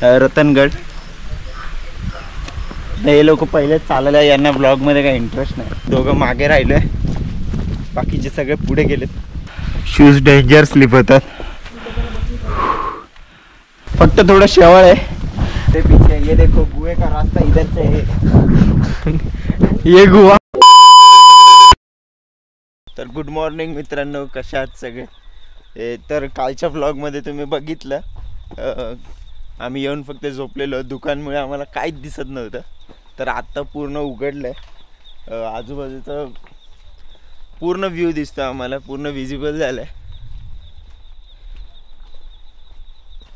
रतनगड. हे लोक पहिले चालायला, यांना ब्लॉगमध्ये काही इंटरेस्ट नाही. दोघं मागे राहिले, बाकीचे सगळे पुढे गेलेत. शूज डेंजर स्लिप होतात. फक्त थोडं शेवळ आहे. ते पीछे ये देखो गुहे का रास्ता इधर से है. ये गुहा. तर गुड मॉर्निंग मित्रांनो, कशा आहात सगळे. तर कालच्या व्लॉगमध्ये तुम्ही बघितलं, आम्ही येऊन फक्त झोपलेलो. दुकानमुळे आम्हाला काहीच दिसत नव्हतं. तर आत्ता पूर्ण उघडलं आहे. आजूबाजूचा पूर्ण व्ह्यू दिसतो आम्हाला, पूर्ण विजिबल झालं आहे.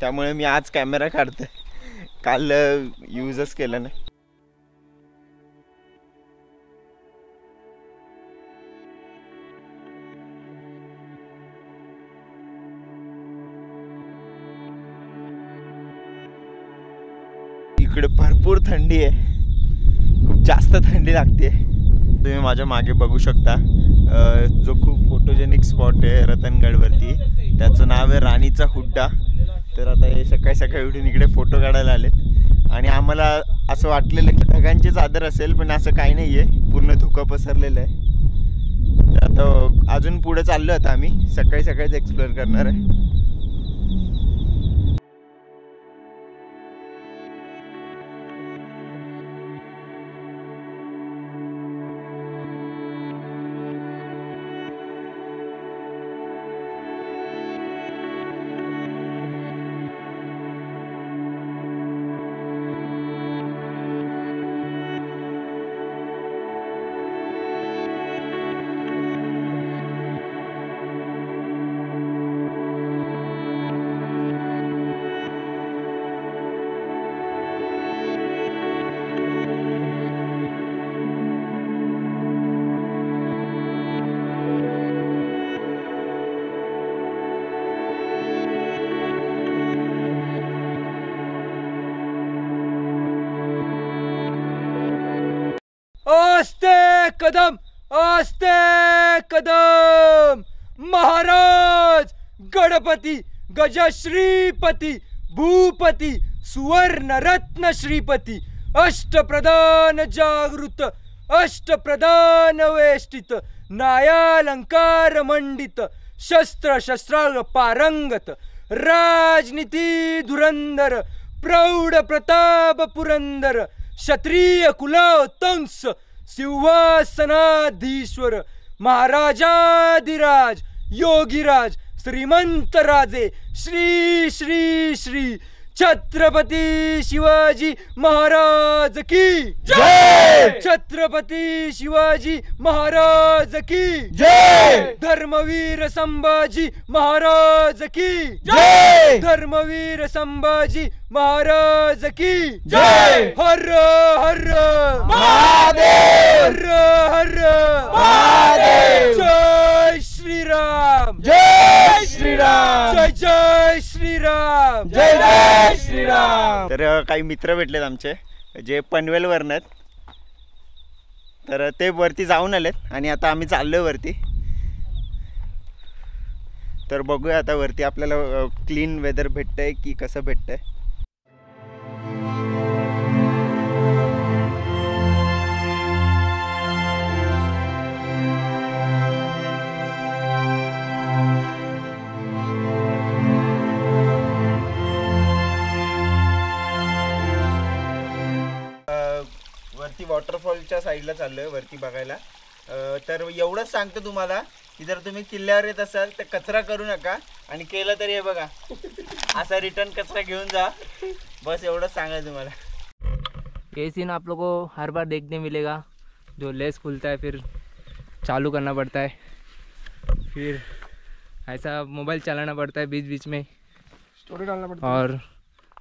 त्यामुळे मी आज कॅमेरा काढतोय, काल यूजच केला नाही. इकडे भरपूर थंडी आहे, खूप जास्त थंडी लागते. तुम्ही माझ्या मागे बघू शकता, जो खूप फोटोजेनिक स्पॉट आहे रतनगडवरती, त्याचं नाव आहे राणीचा हुड्डा. तर आता हे सकाळी सकाळी उठून इकडे फोटो काढायला आलेत. आणि आम्हाला असं वाटलेलं की ढगांची चादर असेल, पण असं काही नाही आहे, पूर्ण धुकं पसरलेलं आहे. तर आता अजून पुढे चाललो आता आम्ही, सकाळी सकाळीच एक्सप्लोअर करणार आहे. आस्ते कदम, आस्ते कदम. महाराज गणपती गजश्रीपती भूपती सुवर्ण रत्न श्रीपती अष्टप्रधान जागृत अष्टप्रधान वेष्टित नायालंकार मंडित शस्त्र शस्त्रांग पारंगत राजनीती धुरंधर प्रौढ प्रताप पुरंदर क्षत्रिय कुलोत्तंस सिंहासनाधीश्वर महाराजाधिराज योगीराज श्रीमंत राजे श्री श्री श्री छत्रपती शिवाजी महाराज की जय. छत्रपती शिवाजी महाराज की जय. धर्मवीर संभाजी महाराज की जय. धर्मवीर संभाजी महाराज की जय. हर हर महादेव, हर हर महादेव. जय श्रीराम, जय श्रीराम, जय जय श्रीराम, जय जय श्रीराम. तर काही मित्र भेटलेत आमचे, जे पनवेलवरनं आहेत. तर ते वरती जाऊन आलेत आणि आता आम्ही चाललोय वरती. तर बघूया आता वरती आपल्याला क्लीन वेदर भेटतंय की कसं भेटतंय. वरती वॉटरफॉलच्या साईडला चाललोय वरती बघायला. तर एवढंच सांगतो तुम्हाला की जर तुम्ही किल्ल्यावर येत असाल तर कचरा करू नका, आणि केलं तरी हे बघा असा रिटर्न कचरा घेऊन जा. बस एवढंच सांगायचं तुम्हाला. ये सीन आप लोग को हर बार देखने मिलेगा, जो लेस खुलता है फिर चालू करना पड़ता है, फिर ऐसा मोबाइल चलाना पड़ता है बीच बीच में, स्टोरी डालना पड़ता है और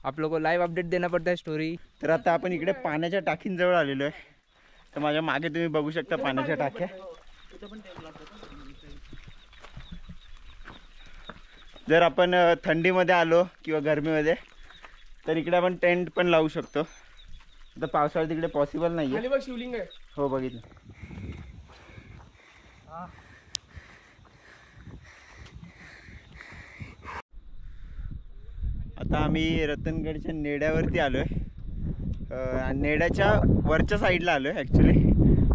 आप लोगों को लाइव अपडेट देना पड़ता है स्टोरी. तर आता आपण इकडे पाण्याच्या टाकींजवळ आलेलो आहे. तर माझ्या मागे तुम्ही बघू शकता पाण्याच्या टाक्या. जर आपण थंडीमध्ये आलो किंवा गरमीमध्ये तर इकडे आपण टेंट पण लावू शकतो. आता पावसाळ्यात तिकडे पॉसिबल नाही आहे. शिवलिंग आहे. हो बघितलं. आता आम्ही रतनगडच्या नेड्यावरती आलो आहे. नेड्याच्या वरच्या साईडला आलो आहे ॲक्च्युली.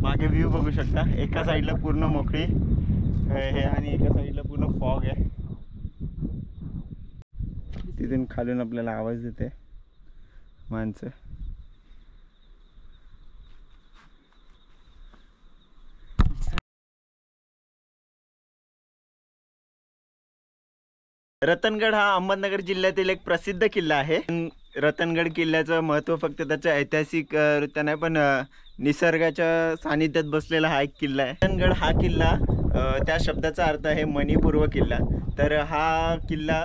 मागे व्ह्यू बघू शकता. एका साईडला पूर्ण मोकळी हे आणि एका साईडला पूर्ण फॉग आहे. तिथून खालून आपल्याला आवाज देते माणसं. रतनगड हा अहमदनगर जिल्ह्यातील एक प्रसिद्ध किल्ला आहे. रतनगड किल्ल्याचं महत्त्व फक्त त्याचं ऐतिहासिक नाही पण निसर्गाच्या सानिध्यात बसलेला हा एक किल्ला आहे. रतनगड हा किल्ला त्या शब्दाचा अर्थ आहे मणिपूर्व किल्ला. तर हा किल्ला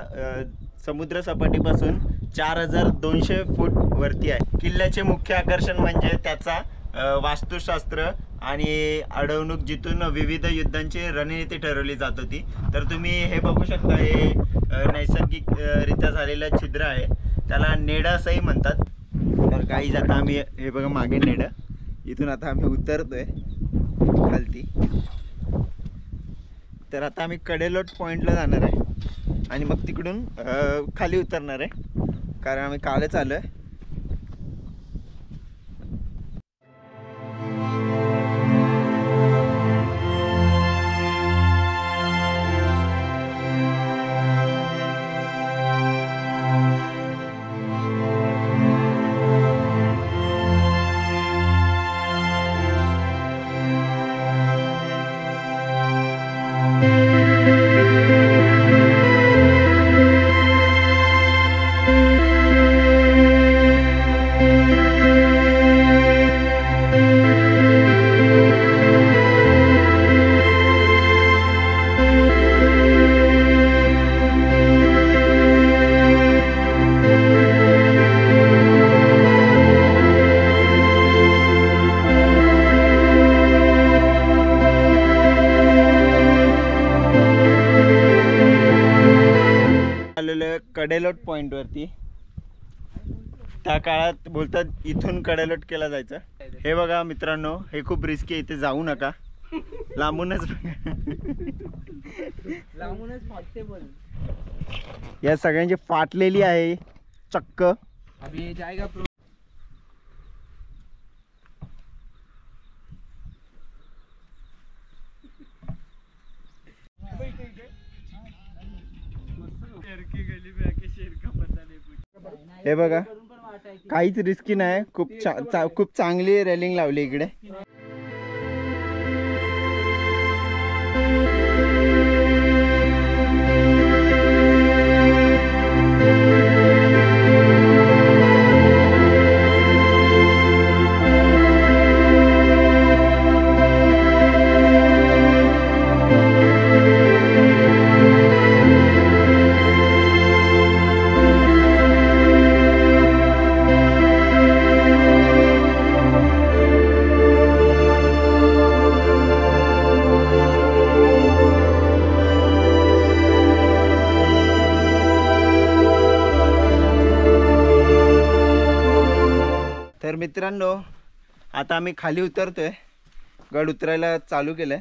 समुद्रसपाटीपासून 4200 फूट वरती आहे. किल्ल्याचे मुख्य आकर्षण म्हणजे त्याचा वास्तुशास्त्र आणि अडवणूक, जिथून विविध युद्धांची रणनीती ठरवली जात होती. तर तुम्ही हे बघू शकता, हे नैसर्गिकरित्या झालेलं छिद्र आहे, त्याला नेडा असंही म्हणतात. तर काही आता आम्ही हे बघा मागे नेडं, इथून आता आम्ही उतरतोय खालती. तर आता आम्ही कडेलोट पॉईंटला जाणार आहे आणि मग तिकडून खाली उतरणार आहे, कारण आम्ही कालच आलो आहे. कडेलोट पॉईंटवरती. त्या काळात बोलतात इथून कडेलोट केला जायचं. हे बघा मित्रांनो, हे खूप रिस्की आहे, इथे जाऊ नका. लांबूनच फाटते. पण या सगळ्यांची फाटलेली आहे चक्क. अभी जाएगा हे बघा, काहीच रिस्की नाही. खूप चांगली रेलिंग लावली इकडे. तर मित्रांनो, आता आम्ही खाली उतरतोय. गड उतरायला चालू केलंय.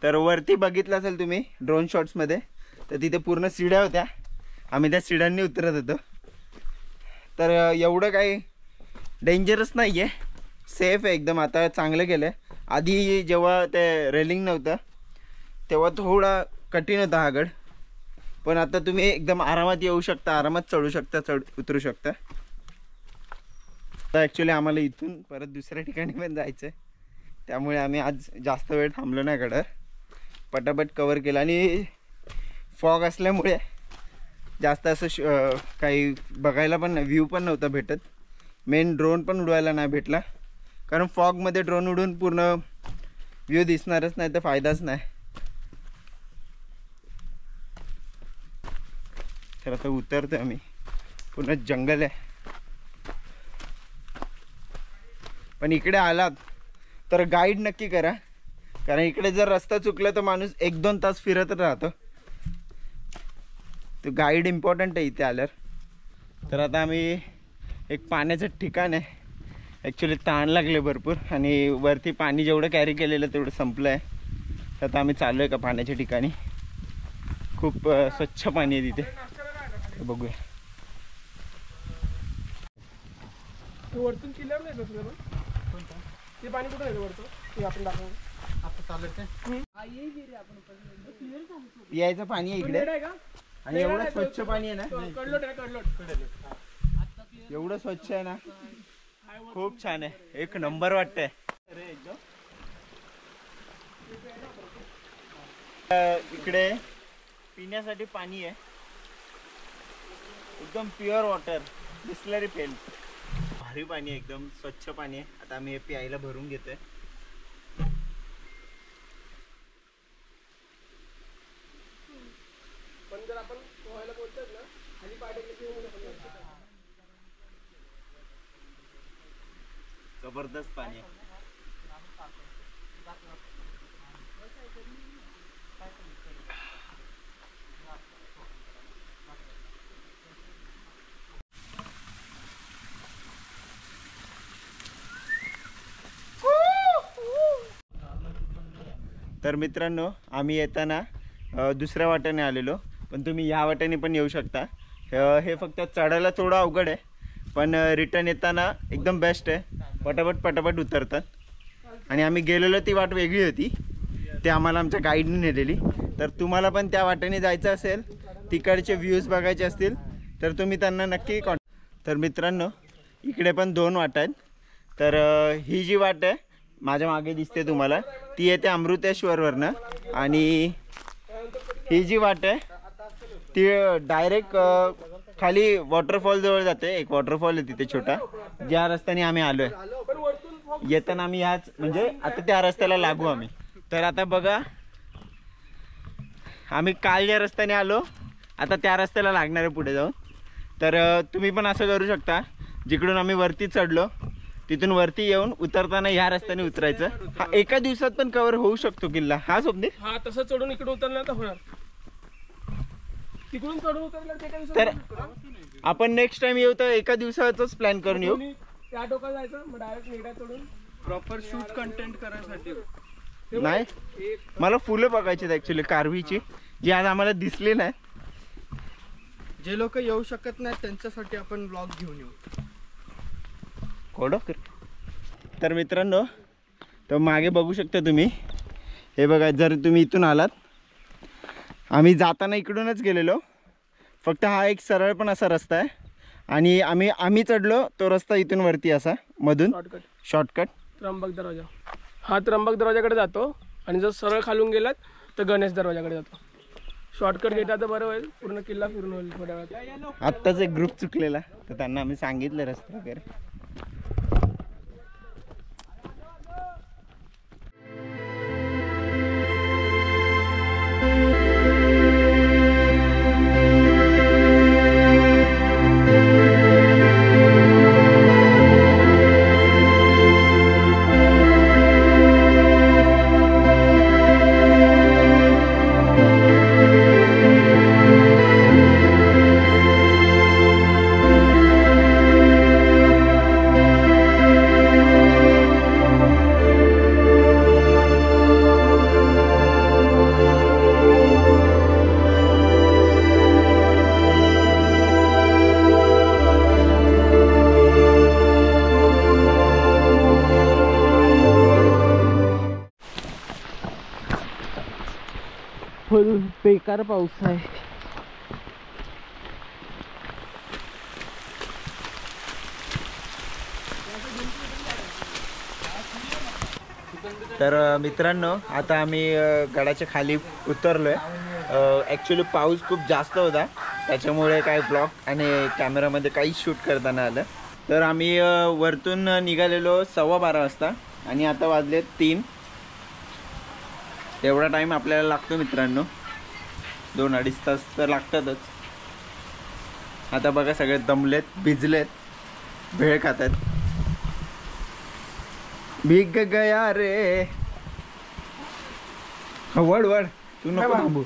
तर वरती बघितलं असेल तुम्ही ड्रोन शॉट्समध्ये, तर तिथे पूर्ण शिड्या होत्या. आम्ही त्या शिड्यांनी उतरत होतो. तर एवढं काही डेंजरस नाही आहे, सेफ आहे एकदम. आता चांगलं केलं आहे. आधी जेव्हा ते रेलिंग नव्हतं तेव्हा थोडा कठीण होता हा गड, पण आता तुम्ही एकदम आरामात येऊ शकता, आरामात चढू शकता, उतरू शकता. तर ॲक्च्युली आम्हाला इथून परत दुसऱ्या ठिकाणी पण जायचं आहे, त्यामुळे आम्ही आज जास्त वेळ थांबलो नाही गडावर. पटापट कवर केलं. आणि फॉग असल्यामुळे जास्त असं काही बघायला पण नाही, व्ह्यू पण नव्हता भेटत. मेन ड्रोन पण उडवायला नाही भेटला, कारण फॉगमध्ये ड्रोन उडून पूर्ण व्ह्यू दिसणारच नाही, तर फायदाच नाही. तर आता उतरतोय आम्ही. पूर्ण जंगल आहे. पण इकडे आलात तर गाईड नक्की करा, कारण इकडे जर रस्ता चुकला तर माणूस 1-2 तास फिरत राहतो. तो गाईड इम्पॉर्टंट आहे इथे आल्यावर. तर आता आम्ही एक पाण्याचं ठिकाण आहे. ॲक्च्युली ताण लागले भरपूर, आणि वरती पाणी जेवढं कॅरी केलेलं तेवढं संपलं आहे. तर आता आम्ही चाललो आहे का पाण्याच्या ठिकाणी. खूप स्वच्छ पाणी आहे तिथे, बघूया. वरतून किल्ल्यावर नाही बसलं पण ते पाणी कुठं आहे वरचं ते आपण दाखवणार आता चालत पियाचं पाणी आहे इकडे आहे का आणि एवढं स्वच्छ पाणी आहे ना, कडलोट आहे कडलोट एवढं स्वच्छ आहे ना, खूप छान आहे, एक नंबर वाटतंय. इकडे पिण्यासाठी पाणी आहे, एकदम प्युअर वॉटर, बिस्लरी पेन, भारी पाणी आहे, एकदम स्वच्छ पाणी आहे. आता आम्ही हे प्यायला भरून घेतोय. पण जर आपण पोहायला बोलतोय ना खाली पाणी जबरदस्त पाणी आहे. तर मित्रांनो, आम्ही येताना दुसऱ्या वाट्याने आलेलो, पण तुम्ही ह्या वाट्याने पण येऊ शकता. हे फक्त चढायला थोडं अवघड आहे, पण रिटर्न येताना एकदम बेस्ट आहे. पटापट पटापट उतरतात. आणि आम्ही गेलेलो ती वाट वेगळी होती, ते आम्हाला आमच्या गाईडने नेलेली. तर तुम्हाला पण त्या वाट्याने जायचं असेल, तिकडचे व्ह्यूज बघायचे असतील, तर तुम्ही त्यांना नक्की तर मित्रांनो, इकडे पण 2 वाटा आहेत. तर ही जी वाट आहे माझ्या मागे दिसते तुम्हाला, ती येते अमृतेश्वरवरनं. आणि ही जी वाट आहे ती डायरेक्ट खाली वॉटरफॉल जवळ जाते. एक वॉटरफॉल आहे तिथे छोटा, ज्या रस्त्याने आम्ही आलोय. येताना आम्ही ह्याच म्हणजे आता त्या रस्त्याला लागू आम्ही. तर आता बघा, आम्ही काल ज्या रस्त्याने आलो आता त्या रस्त्याला लागणार आहे पुढे जाऊन. तर तुम्ही पण असं करू शकता, जिकडून आम्ही वरती चढलो तिथून वरती येऊन उतरताना ह्या रस्त्याने उतरायचं. हा एका दिवसात पण कव्हर होऊ शकतो किल्ला. हा स्वप्नील, हा तसं चढून इकडे उतरलं तर होणार, तिकडून चढून उतरलं ते काही तर आपण नेक्स्ट टाइम येऊ तर एका दिवसाचाच प्लॅन करून येऊ. त्या टोकाला जायचं, मग डायरेक्ट निघा चढून प्रॉपर शूट कंटेंट करायसाठी. नाही, मला फुलं बघायची ऍक्च्युली कारवीची, जी आज आम्हाला दिसली नाही. जे लोक येऊ शकत नाही त्यांच्यासाठी आपण ब्लॉग घेऊन येऊ. तर मित्रांनो, तर मागे बघू शकता तुम्ही, हे बघा, जर तुम्ही इथून आलात, आम्ही जाताना इकडूनच गेलेलो, फक्त हा एक सरळ पण असा रस्ता आहे. आणि आम्ही चढलो तो रस्ता इथून वरती असा मधून शॉर्टकट त्र्यंबक दरवाजा. हा त्र्यंबक दरवाजाकडे जातो, आणि जर सरळ खालून गेलात तर गणेश दरवाजाकडे जातो. शॉर्टकट घेतला तर बरं होईल, पूर्ण किल्ला फिरून होईल थोड्या वेळात. आत्ताच एक ग्रुप चुकलेला, तर त्यांना आम्ही सांगितलं रस्ता वगैरे. बेकार पाऊस आहे. तर मित्रांनो, आता आम्ही गडाच्या खाली उतरलोय. ॲक्च्युली पाऊस खूप जास्त होता, त्याच्यामुळे काय ब्लॉग आणि कॅमेरामध्ये काहीच शूट करता नाही आलं. तर आम्ही वरतून निघालेलो 12:15 वाजता, आणि आता वाजले 3. तेवढा टाईम आपल्याला लागतो मित्रांनो, 2-2.5 तास तर लागतातच. आता बघा, सगळे दमलेत, भिजलेत, भेळ खातात. भीग गया रे. वड वड, तू नको थांबू,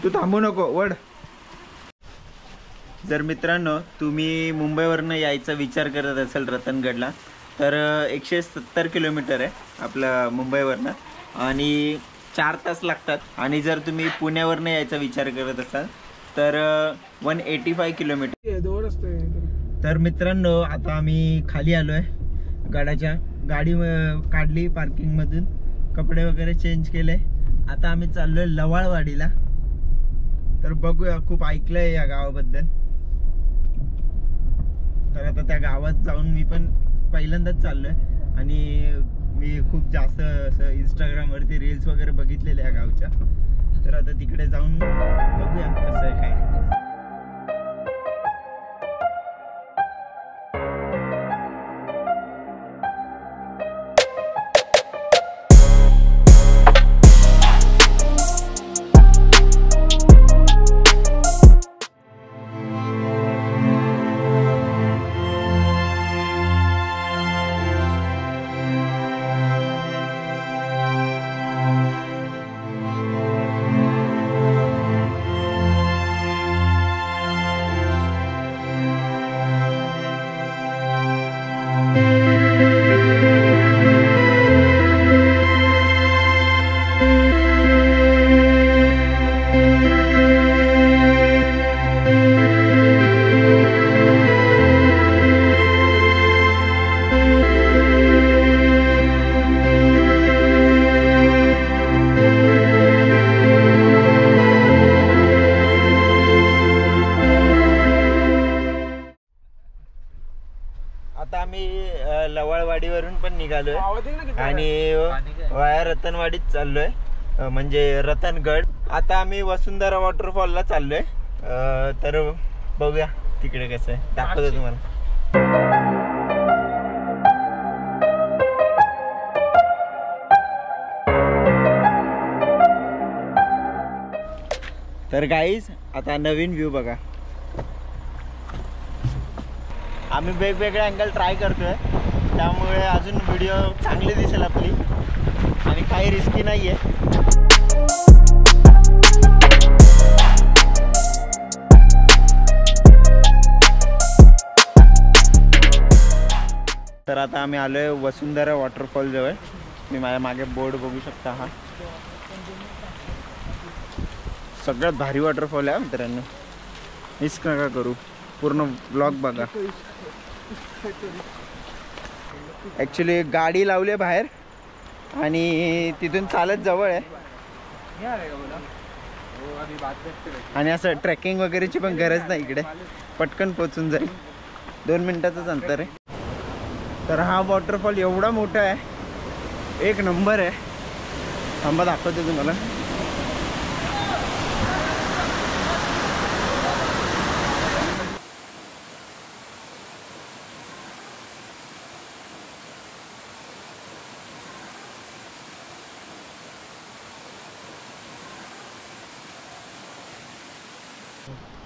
तू थांबू नको, वड. जर मित्रांनो तुम्ही मुंबईवरनं यायचा विचार करत असाल रतनगडला, तर 170 किलोमीटर आहे आपलं मुंबईवरनं, आणि 4 तास लागतात. आणि जर तुम्ही पुण्यावरनं यायचा विचार करत असाल तर 185 किलोमीटर. तर मित्रांनो आता आम्ही खाली आलोय गाडी काढली पार्किंगमधून, कपडे वगैरे चेंज केले. आता आम्ही चाललोय लवाळवाडीला. तर बघूया, खूप ऐकलंय या गावाबद्दल. तर आता त्या गावात जाऊन मी पण पहिल्यांदाच चाललोय आणि मी खूप जास्त असं इंस्टाग्रामवरती रील्स वगैरे बघितलेल्या या गावच्या. तर आता तिकडे जाऊन बघूया कसं आहे काय. आता आम्ही लवाळवाडीवरून पण निघालोय आणि वाया रतनवाडीत चाललोय, म्हणजे रतनगड. आता आम्ही वसुंधरा वॉटरफॉलला चाललोय. तर बघूया तिकडे कसं आहे, दाखवतो तुम्हाला. तर गाईज आता नवीन व्ह्यू बघा. आम्ही वेगवेगळे अँगल ट्राय करतोय, त्यामुळे अजून व्हिडिओ चांगली दिसेल आपली आणि काही रिस्की नाहीये. तर आता आम्ही आलोय वसुंधरा वॉटरफॉल जवळ. मी माझ्या मागे बोर्ड बघू शकता. हा सगळ्यात भारी वॉटरफॉल आहे मित्रांनो, मिस नका करू, पूर्ण ब्लॉग बघा. ॲक्च्युली गाडी लावली आहे बाहेर आणि तिथून चालत जवळ आहे आणि असं ट्रेकिंग वगैरेची पण गरज नाही, इकडे पटकन पोचून जाईल, 2 मिनिटाचंच अंतर आहे. तर हा वॉटरफॉल एवढा मोठा आहे, एक नंबर आहे. थांबा दाखवतो तुम्हाला.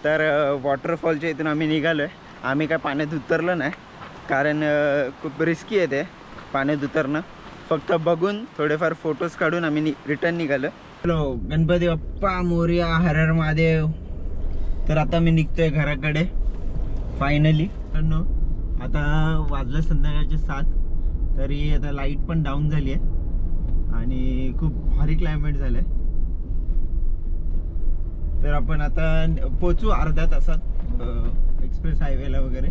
तर वॉटरफॉलच्या इथून आम्ही निघालो आहे. आम्ही काय पाण्यात उतरलो नाही, कारण खूप रिस्की आहे ते पाण्यात उतरणं. फक्त बघून थोडेफार फोटोज काढून आम्ही रिटर्न निघालो. हॅलो गणपती बाप्पा मोरया, हर हर महादेव. तर आता मी निघतोय घराकडे फायनली. आता वाजलं संध्याकाळचे 7, तरी आता लाईट पण डाऊन झाली आहे आणि खूप भारी क्लायमेट झालं आहे. तर आपण आता पोचू अर्ध्या तासात एक्सप्रेस हायवेला वगैरे.